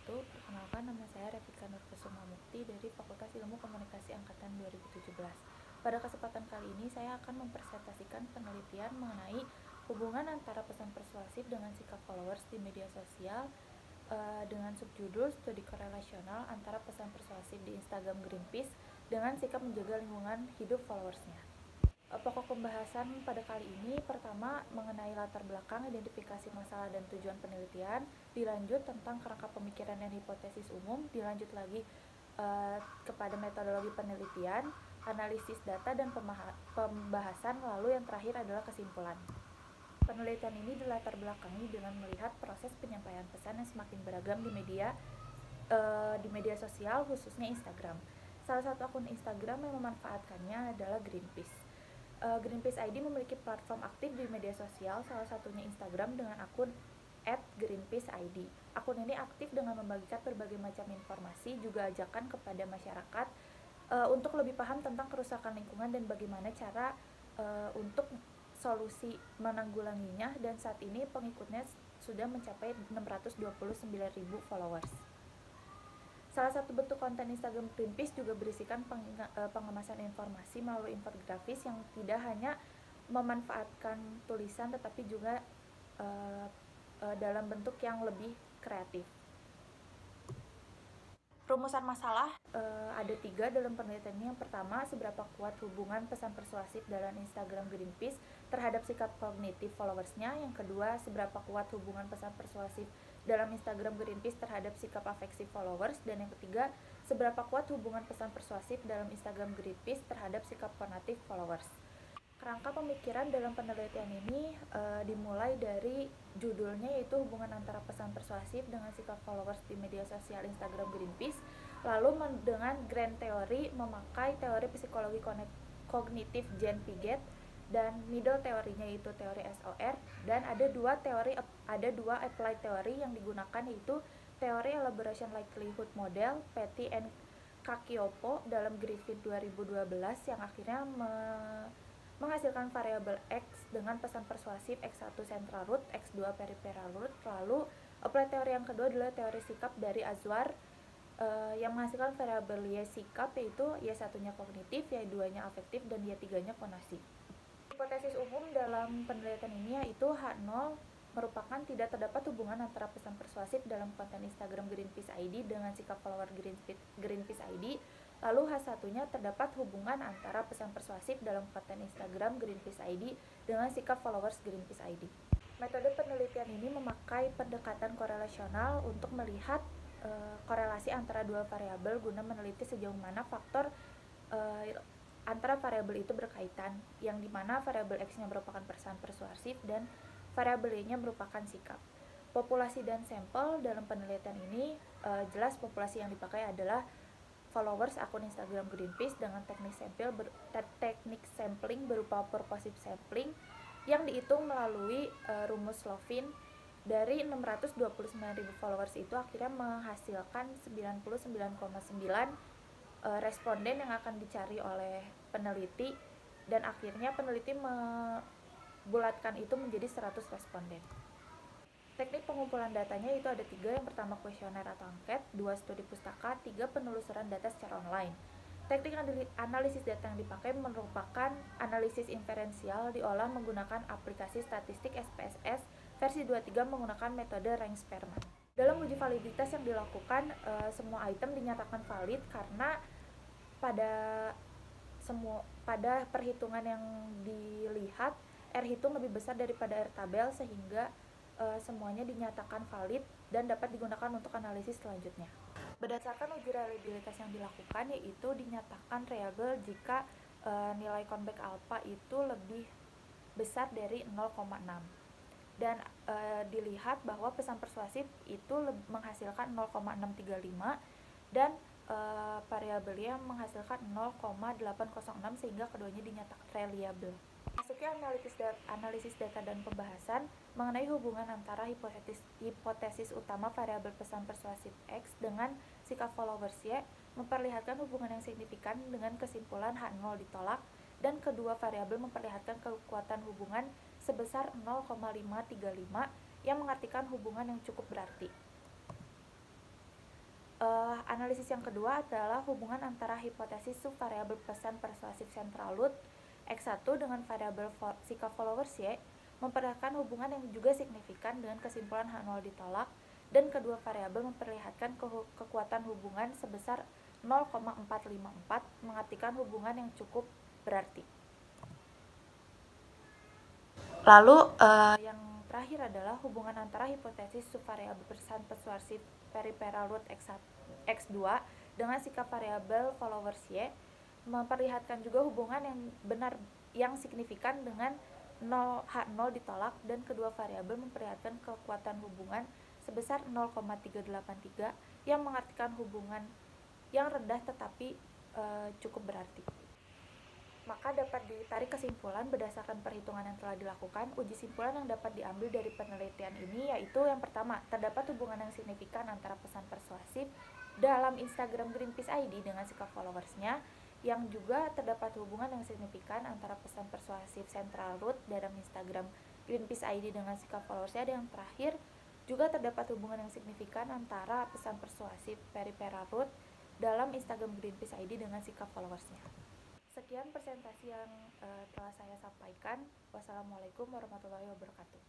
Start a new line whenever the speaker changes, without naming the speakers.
wabarakatuh. Perkenalkan, nama saya Revika Nurkesuma Mukti dari Fakultas Ilmu Komunikasi Angkatan 2017. Pada kesempatan kali ini saya akan mempresentasikan penelitian mengenai hubungan antara pesan persuasif dengan sikap followers di media sosial dengan subjudul studi korelasional antara pesan persuasif di Instagram Greenpeace dengan sikap menjaga lingkungan hidup followersnya. Pokok pembahasan pada kali ini pertama mengenai latar belakang, identifikasi masalah dan tujuan penelitian, dilanjut tentang kerangka pemikiran dan hipotesis umum, dilanjut lagi kepada metodologi penelitian, analisis data dan pembahasan, lalu yang terakhir adalah kesimpulan. Penelitian ini dilatar belakangi dengan melihat proses penyampaian pesan yang semakin beragam di media sosial, khususnya Instagram. Salah satu akun Instagram yang memanfaatkannya adalah Greenpeace. Greenpeace ID memiliki platform aktif di media sosial, salah satunya Instagram dengan akun @greenpeaceid. Akun ini aktif dengan membagikan berbagai macam informasi, juga ajakan kepada masyarakat untuk lebih paham tentang kerusakan lingkungan dan bagaimana cara untuk solusi menanggulanginya, dan saat ini pengikutnya sudah mencapai 629.000 followers. Salah satu bentuk konten Instagram Greenpeace juga berisikan pengemasan informasi melalui infografis yang tidak hanya memanfaatkan tulisan tetapi juga dalam bentuk yang lebih kreatif. Rumusan masalah ada 3 dalam penelitian ini. Yang pertama, seberapa kuat hubungan pesan persuasif dalam Instagram Greenpeace terhadap sikap kognitif followersnya. Yang kedua, seberapa kuat hubungan pesan persuasif dalam Instagram Greenpeace terhadap sikap afeksi followers. Dan yang ketiga, seberapa kuat hubungan pesan persuasif dalam Instagram Greenpeace terhadap sikap konatif followers. Kerangka pemikiran dalam penelitian ini dimulai dari judulnya, yaitu hubungan antara pesan persuasif dengan sikap followers di media sosial Instagram Greenpeace. Lalu dengan grand theory memakai teori psikologi kognitif Jean Piaget, dan middle teorinya yaitu teori SOR, dan ada dua applied teori yang digunakan, yaitu teori elaboration likelihood model Petty and Cacioppo dalam Griffith 2012 yang akhirnya menghasilkan variabel X dengan pesan persuasif X1 central root, X2 peripheral root. Lalu applied teori yang kedua adalah teori sikap dari Azwar yang menghasilkan variabel Y sikap, yaitu Y1-nya kognitif, Y2-nya afektif, dan Y3-nya konasi. Hipotesis umum dalam penelitian ini yaitu H0 merupakan tidak terdapat hubungan antara pesan persuasif dalam konten Instagram Greenpeace ID dengan sikap follower Greenpeace ID. Lalu H1-nya terdapat hubungan antara pesan persuasif dalam konten Instagram Greenpeace ID dengan sikap followers Greenpeace ID. Metode penelitian ini memakai pendekatan korelasional untuk melihat korelasi antara dua variabel guna meneliti sejauh mana faktor antara variabel itu berkaitan, yang dimana variabel X-nya merupakan pesan persuasif dan variabel Y-nya merupakan sikap. Populasi dan sampel dalam penelitian ini jelas populasi yang dipakai adalah followers akun Instagram Greenpeace dengan teknik sampling berupa purposive sampling yang dihitung melalui rumus Slovin. Dari 629.000 followers itu akhirnya menghasilkan 99,9 responden yang akan dicari oleh peneliti, dan akhirnya peneliti membulatkan itu menjadi 100 responden. Teknik pengumpulan datanya itu ada 3. Yang pertama, kuesioner atau angket, 2 studi pustaka, 3 penelusuran data secara online. Teknik analisis data yang dipakai merupakan analisis inferensial, diolah menggunakan aplikasi statistik SPSS versi 23 menggunakan metode rank Spearman. Dalam uji validitas yang dilakukan, semua item dinyatakan valid karena pada perhitungan yang dilihat R hitung lebih besar daripada R tabel, sehingga semuanya dinyatakan valid dan dapat digunakan untuk analisis selanjutnya. Berdasarkan uji reliabilitas yang dilakukan, yaitu dinyatakan reliable jika nilai convex alpha itu lebih besar dari 0,6, dan dilihat bahwa pesan persuasif itu menghasilkan 0,635 dan variabelnya menghasilkan 0,806, sehingga keduanya dinyatakan reliable. Masuknya analisis data dan pembahasan mengenai hubungan antara hipotesis utama variabel pesan persuasif X dengan sikap followers Y memperlihatkan hubungan yang signifikan dengan kesimpulan H0 ditolak, dan kedua variabel memperlihatkan kekuatan hubungan sebesar 0,535 yang mengartikan hubungan yang cukup berarti. Analisis yang kedua adalah hubungan antara hipotesis subvariabel pesan persuasif sentral root X1 dengan variabel sikap followers Y memperlihatkan hubungan yang juga signifikan dengan kesimpulan H0 ditolak, dan kedua variabel memperlihatkan kekuatan hubungan sebesar 0,454, mengartikan hubungan yang cukup berarti. Lalu yang terakhir adalah hubungan antara hipotesis subvariabel pesan persuasif peripheral root X2 dengan sikap variabel followers Y memperlihatkan juga hubungan yang benar yang signifikan dengan H0 ditolak, dan kedua variabel memperlihatkan kekuatan hubungan sebesar 0,383 yang mengartikan hubungan yang rendah tetapi cukup berarti. Maka dapat ditarik kesimpulan berdasarkan perhitungan yang telah dilakukan. Uji simpulan yang dapat diambil dari penelitian ini yaitu yang pertama, terdapat hubungan yang signifikan antara pesan persuasif dalam Instagram Greenpeace ID dengan sikap followersnya, yang juga terdapat hubungan yang signifikan antara pesan persuasif central root dalam Instagram Greenpeace ID dengan sikap followersnya, dan yang terakhir juga terdapat hubungan yang signifikan antara pesan persuasif peripheral root dalam Instagram Greenpeace ID dengan sikap followersnya. Sekian presentasi yang telah saya sampaikan. Wassalamualaikum warahmatullahi wabarakatuh.